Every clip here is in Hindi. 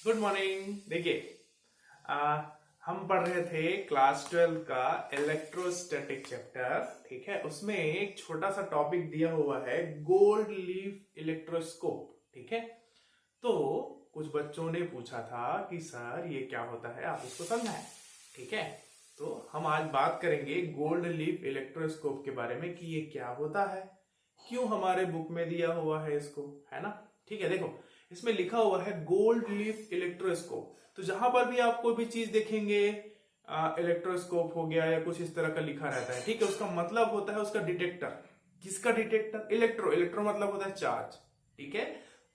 Good morning. देखिए हम पढ़ रहे थे क्लास 12 का इलेक्ट्रोस्टैटिक चैप्टर। ठीक है, उसमें एक छोटा सा टॉपिक दिया हुआ है गोल्ड लीफ इलेक्ट्रोस्कोप। ठीक है, तो कुछ बच्चों ने पूछा था कि सर ये क्या होता है, आप इसको समझाएं। ठीक है, तो हम आज बात करेंगे गोल्ड लीफ इलेक्ट्रोस्कोप के बारे में कि ये क्या होता है, क्यों हमारे बुक में दिया हुआ है इसको, है ना। ठीक है, देखो इसमें लिखा हुआ है गोल्ड लीफ इलेक्ट्रोस्कोप। तो जहां पर भी आप कोई भी चीज देखेंगे इलेक्ट्रोस्कोप हो गया या कुछ इस तरह का लिखा रहता है, ठीक है, उसका मतलब होता है उसका डिटेक्टर। किसका डिटेक्टर? इलेक्ट्रो मतलब होता है चार्ज। ठीक है,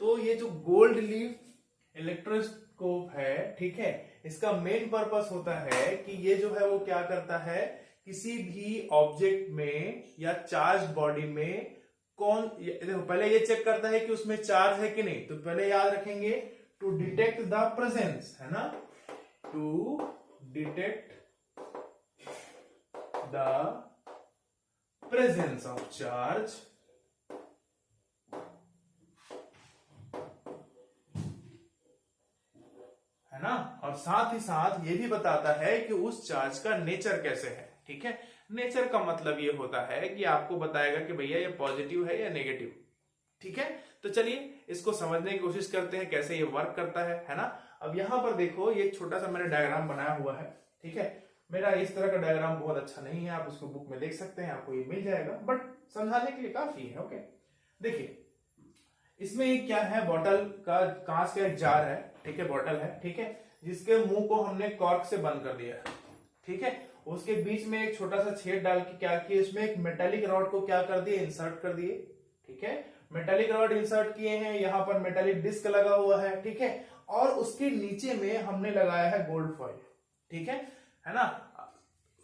तो ये जो गोल्ड लीफ इलेक्ट्रोस्कोप है, ठीक है, इसका मेन पर्पस होता है कि ये जो है वो क्या करता है, किसी भी ऑब्जेक्ट में या चार्ज बॉडी में देखो पहले ये चेक करता है कि उसमें चार्ज है कि नहीं। तो पहले याद रखेंगे टू डिटेक्ट द प्रेजेंस, है ना, to detect the presence of charge है ना, और साथ ही साथ ये भी बताता है कि उस चार्ज का नेचर कैसे है। ठीक है, नेचर का मतलब ये होता है कि आपको बताएगा कि भैया ये पॉजिटिव है या नेगेटिव। ठीक है, तो चलिए इसको समझने की कोशिश करते हैं कैसे ये वर्क करता है ना। अब यहां पर देखो ये छोटा सा मैंने डायग्राम बनाया हुआ है। ठीक है, मेरा इस तरह का डायग्राम बहुत अच्छा नहीं है, आप उसको बुक में देख सकते हैं, आपको ये मिल जाएगा, बट समझाने के लिए काफी है। ओके, देखिए इसमें क्या है, बॉटल का कांच का एक जार है। ठीक है, बॉटल है, ठीक है, जिसके मुंह को हमने कॉर्क से बंद कर दिया है। ठीक है, उसके बीच में एक छोटा सा छेद डाल के क्या किया, इसमें एक मेटालिक रॉड को क्या कर दिए, इंसर्ट कर दिए। ठीक है, मेटालिक रॉड इंसर्ट किए हैं, यहां पर मेटालिक डिस्क लगा हुआ है। ठीक है, और उसके नीचे में हमने लगाया है गोल्ड फॉइल। ठीक है ना।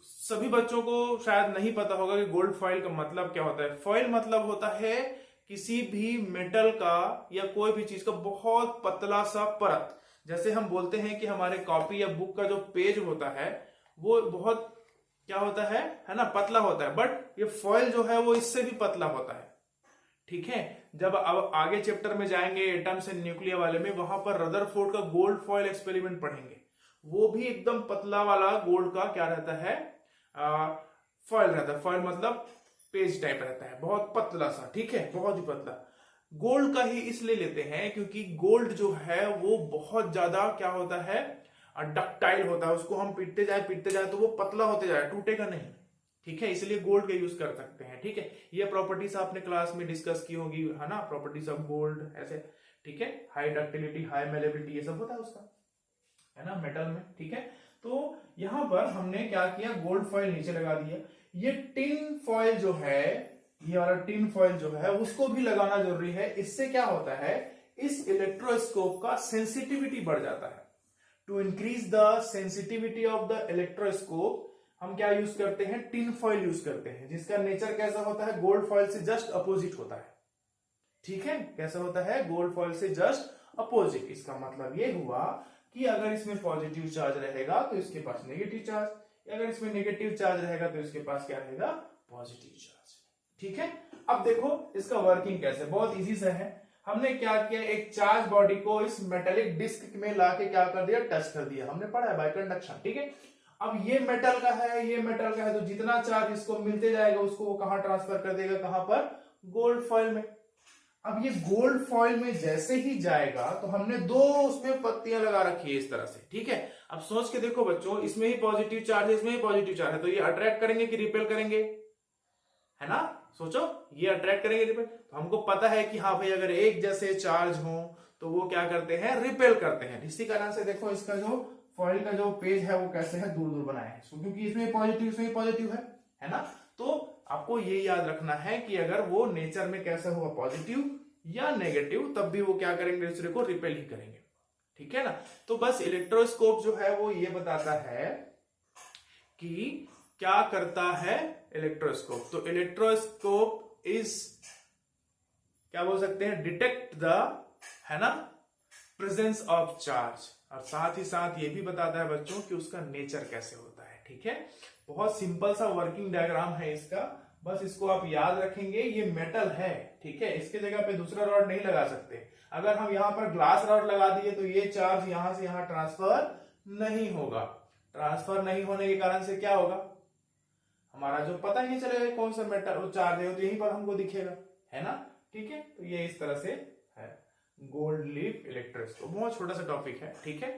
सभी बच्चों को शायद नहीं पता होगा कि गोल्ड फॉइल का मतलब क्या होता है। फॉइल मतलब होता है किसी भी मेटल का या कोई भी चीज का बहुत पतला सा परत। जैसे हम बोलते हैं कि हमारे कॉपी या बुक का जो पेज होता है वो बहुत क्या होता है ना, पतला होता है, बट ये फॉइल जो है वो इससे भी पतला होता है। ठीक है, जब अब आगे चैप्टर में जाएंगे एटम्स एंड न्यूक्लियर वाले में, वहां पर रदरफोर्ड का गोल्ड फॉइल एक्सपेरिमेंट पढ़ेंगे। वो भी एकदम पतला वाला गोल्ड का क्या रहता है, फॉइल रहता है। फॉइल मतलब पेज टाइप रहता है, बहुत पतला सा। ठीक है, बहुत ही पतला। गोल्ड का ही इसलिए लेते हैं क्योंकि गोल्ड जो है वो बहुत ज्यादा क्या होता है, डक्टाइल होता है। उसको हम पीटते जाए तो वो पतला होते जाए, टूटेगा नहीं। ठीक है, इसलिए गोल्ड का यूज कर सकते हैं। ठीक है, ये प्रॉपर्टीज आपने क्लास में डिस्कस की होगी, है ना, प्रॉपर्टीज ऑफ गोल्ड ऐसे। ठीक है, हाई डक्टिलिटी, हाई मेलेबिलिटी, ये सब होता है उसका, है ना, मेटल में। ठीक है, तो यहां पर हमने क्या किया, गोल्ड फॉइल नीचे लगा दिया। ये टिन फॉइल जो है, ये वाला टिन फॉइल जो है उसको भी लगाना जरूरी है। इससे क्या होता है, इस इलेक्ट्रोस्कोप का सेंसिटिविटी बढ़ जाता है। To increase the sensitivity of the electroscope हम क्या यूज करते हैं, टिन फॉइल यूज करते हैं, जिसका नेचर कैसा होता है, गोल्ड फॉइल से जस्ट अपोजिट होता है। ठीक है, कैसा होता है, गोल्ड फॉइल से जस्ट अपोजिट। इसका मतलब ये हुआ कि अगर इसमें पॉजिटिव चार्ज रहेगा तो इसके पास नेगेटिव चार्ज, अगर इसमें नेगेटिव चार्ज रहेगा तो इसके पास क्या रहेगा, पॉजिटिव चार्ज। ठीक है, अब देखो इसका वर्किंग कैसे, बहुत इजी से है। हमने क्या किया, एक चार्ज बॉडी को इस मेटालिक डिस्क में लाके क्या कर दिया, टच कर दिया। हमने पढ़ा है बाय कंडक्शन। ठीक है, अब ये मेटल का है, ये मेटल का है, तो जितना चार्ज इसको मिलते जाएगा उसको वो कहां ट्रांसफर कर देगा, कहां पर, गोल्ड फॉइल में। अब ये गोल्ड फॉइल में जैसे ही जाएगा तो हमने दो उसमें पत्तियां लगा रखी है इस तरह से। ठीक है, अब सोच के देखो बच्चों, इसमें ही पॉजिटिव चार्ज है, इसमें ही पॉजिटिव चार्ज है, तो ये अट्रैक्ट करेंगे कि रिपेल करेंगे, है ना। सोचो, ये अट्रैक्ट करेंगे रिपेल। तो हमको पता है कि हाँ भाई अगर एक जैसे चार्ज हो तो वो क्या करते हैं, रिपेल करते हैं। इसी कारण से देखो इसका जो फॉइल का जो पेज है वो कैसे है, दूर दूर बनाया है, क्योंकि इसमें पॉजिटिव, इसमें पॉजिटिव है ना। तो आपको ये याद रखना है कि अगर वो नेचर में कैसा होगा, पॉजिटिव या नेगेटिव, तब भी वो क्या करेंगे, दूसरे को रिपेल ही करेंगे। ठीक है ना। तो बस इलेक्ट्रोस्कोप जो है वो ये बताता है कि क्या करता है इलेक्ट्रोस्कोप। तो इलेक्ट्रोस्कोप इज क्या बोल सकते हैं, डिटेक्ट द, है ना, प्रेजेंस ऑफ चार्ज, और साथ ही साथ ये भी बताता है बच्चों कि उसका नेचर कैसे होता है। ठीक है, बहुत सिंपल सा वर्किंग डायग्राम है इसका, बस इसको आप याद रखेंगे। ये मेटल है, ठीक ठीक है, इसकी जगह पे दूसरा रॉड नहीं लगा सकते। अगर हम यहाँ पर ग्लास रॉड लगा दिए तो ये चार्ज यहां से यहां ट्रांसफर नहीं होगा। ट्रांसफर नहीं होने के कारण से क्या होगा, हमारा जो पता ही नहीं चलेगा कौन सा मेटल चार्ज है, तो यहीं पर हमको दिखेगा, है ना। ठीक है, तो ये इस तरह से है गोल्ड लीफ इलेक्ट्रोस्कोप। बहुत छोटा सा टॉपिक है, ठीक है।